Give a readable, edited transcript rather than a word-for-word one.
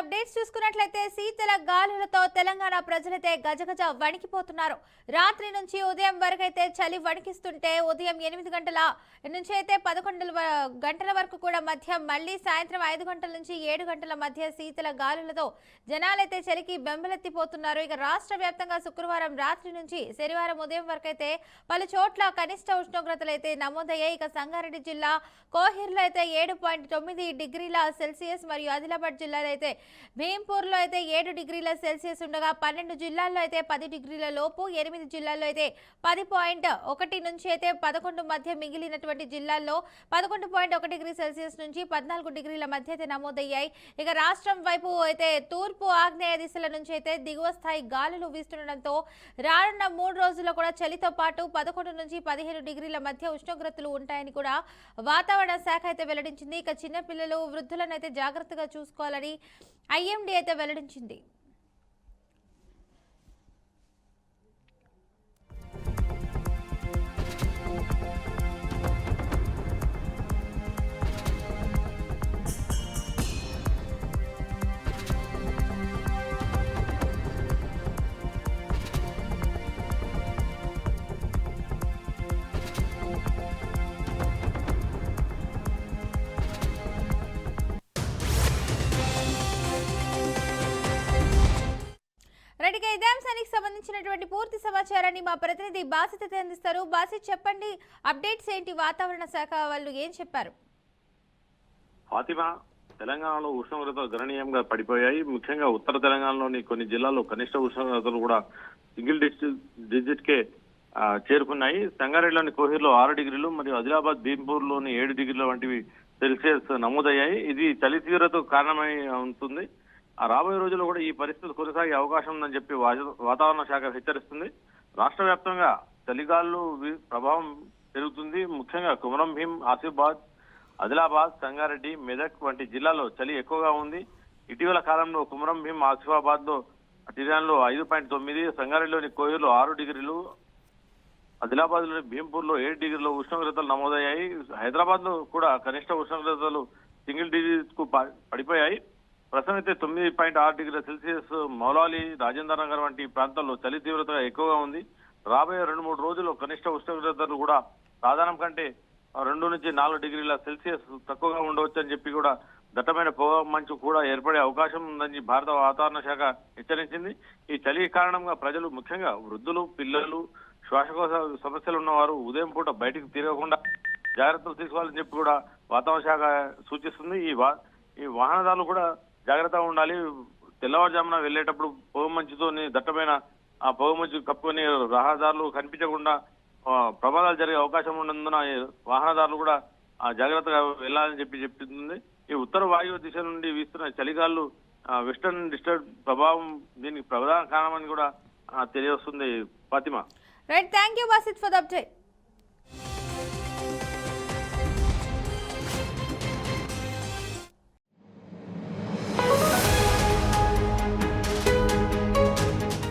Updates చూసుకున్నట్లయితే శీతల గాలులతో తెలంగాణ ప్రజలైతే గజగజ వణికిపోతున్నారు. రాత్రి నుంచి ఉదయం వరకు అయితే చలి వణికిస్తుంటే ఉదయం 8 గంటల నుంచి అయితే 11 గంటల వరకు కూడా మధ్య మళ్ళీ సాయంత్రం 5 గంటల నుంచి 7 గంటల మధ్య శీతల గాలులతో జనాలైతే చలికి బెంబలెత్తిపోతున్నారు. ఇక రాష్ట్ర వ్యాప్తంగా శుక్రవారం రాత్రి నుంచి శనివారం ఉదయం వరకు అయితే పలు చోట్ల కనిష్ట ఉష్ణోగ్రతలు అయితే నమోదయ్యాయి. ఇక సంగారెడ్డి జిల్లా కోహిర్లో అయితే 7.9 డిగ్రీల సెల్సియస్ మరియు ఆదిలాబాద్ జిల్లాలో అయితే భీంపూర్లో అయితే 7 డిగ్రీల సెల్సియస్ ఉండగా 12 జిల్లాల్లో అయితే 10 డిగ్రీల లోపు, 8 జిల్లాల్లో అయితే 10.1 నుంచి అయితే 11 మధ్య, మిగిలినటువంటి జిల్లాల్లో 11.1 డిగ్రీ సెల్సియస్ నుంచి 14 డిగ్రీల మధ్య అయితే నమోదయ్యాయి. ఇక రాష్ట్రం వైపు అయితే తూర్పు ఆగ్నేయ దిశల నుంచి అయితే దిగువ స్థాయి గాలులు వీస్తుండటంతో రానున్న 3 రోజుల్లో కూడా చలితో పాటు 11 నుంచి 15 డిగ్రీల మధ్య ఉష్ణోగ్రతలు ఉంటాయని కూడా వాతావరణ శాఖ అయితే వెల్లడించింది. ఇక చిన్నపిల్లలు, వృద్ధులను అయితే జాగ్రత్తగా చూసుకోవాలని ఐఎండీ అయితే వెల్లడించింది. రైట్గా ఇదే అంశానికి సంబంధించినటువంటి పూర్తి సమాచారాన్ని మా ప్రతినిధి బాసిత్ అయితే అందిస్తారు. బాసిత్, చెప్పండి, అప్డేట్స్ ఏంటి? వాతావరణ శాఖ వాళ్ళు ఏం చెప్పారు? ఫాతిమా, తెలంగాణలో ఉష్ణోగ్రతలు గణనీయంగా పడిపోయాయి. ముఖ్యంగా ఉత్తర తెలంగాణలోని కొన్ని జిల్లాల్లో కనిష్ట ఉష్ణోగ్రతలు కూడా సింగిల్ డిజిట్ కే చేరుకున్నాయి. సంగారెడ్డిలోని కోహిర్లో 6 డిగ్రీలు మరియు ఆదిలాబాద్, భీంపూర్లోని 7 డిగ్రీల వంటివి సెల్సియస్ నమోదయ్యాయి. ఇది చలి తీవ్రతకు కారణమై ఉంటుంది. రాబోయే రోజుల్లో కూడా ఈ పరిస్థితి కొనసాగే అవకాశం ఉందని చెప్పి వాతావరణ శాఖ హెచ్చరిస్తుంది. రాష్ట్ర వ్యాప్తంగా చలిగాలు ప్రభావం పెరుగుతుంది. ముఖ్యంగా కుమరం భీం, ఆసిఫాబాద్, ఆదిలాబాద్, సంగారెడ్డి, మెదక్ వంటి జిల్లాల్లో చలి ఎక్కువగా ఉంది. ఇటీవల కాలంలో కుమరం భీం, ఆసిఫాబాద్ లో టిరాన్లో 5.9, సంగారెడ్డిలోని కోయూరులో 6 డిగ్రీలు, ఆదిలాబాద్ లోని భీంపూర్లో 7 డిగ్రీల ఉష్ణోగ్రతలు నమోదయ్యాయి. హైదరాబాద్ లో కూడా కనిష్ట ఉష్ణోగ్రతలు సింగిల్ డిజిట్ కు పడిపోయాయి. ప్రస్తుతం అయితే 9.6 డిగ్రీల సెల్సియస్ మౌలాలి, రాజేంద్ర నగర్ వంటి ప్రాంతాల్లో చలి తీవ్రత ఎక్కువగా ఉంది. రాబోయే 2-3 రోజుల్లో కనిష్ట ఉష్ణోగ్రతలు కూడా సాధారణం కంటే 2 నుంచి 4 డిగ్రీల సెల్సియస్ తక్కువగా ఉండవచ్చు అని చెప్పి కూడా దట్టమైన పొగ మంచు కూడా ఏర్పడే అవకాశం ఉందని భారత వాతావరణ శాఖ హెచ్చరించింది. ఈ చలి కారణంగా ప్రజలు, ముఖ్యంగా వృద్ధులు, పిల్లలు, శ్వాసకోశ సమస్యలు ఉన్నవారు ఉదయం పూట బయటకు తిరగకుండా జాగ్రత్తలు తీసుకోవాలని చెప్పి కూడా వాతావరణ శాఖ సూచిస్తుంది. ఈ వాహనదారులు కూడా జాగ్రత్తగా ఉండాలి. తెల్లవారుజామున వెళ్లేటప్పుడు పొగ మంచుతోని దట్టమైన ఆ పొగ మంచు కప్పుకొని రహదారులు కనిపించకుండా ప్రమాదాలు జరిగే అవకాశం ఉన్నందున వాహనదారులు కూడా జాగ్రత్తగా వెళ్లాలని చెప్పి చెప్తుంది. ఈ ఉత్తర వాయువ్య దిశ నుండి వీస్తున్న చలిగాలు వెస్టర్న్ డిస్టర్బ్ ప్రభావం దీనికి ప్రధాన కారణమని కూడా తెలియవస్తుంది. Fatima, right, thank you Basit for the update.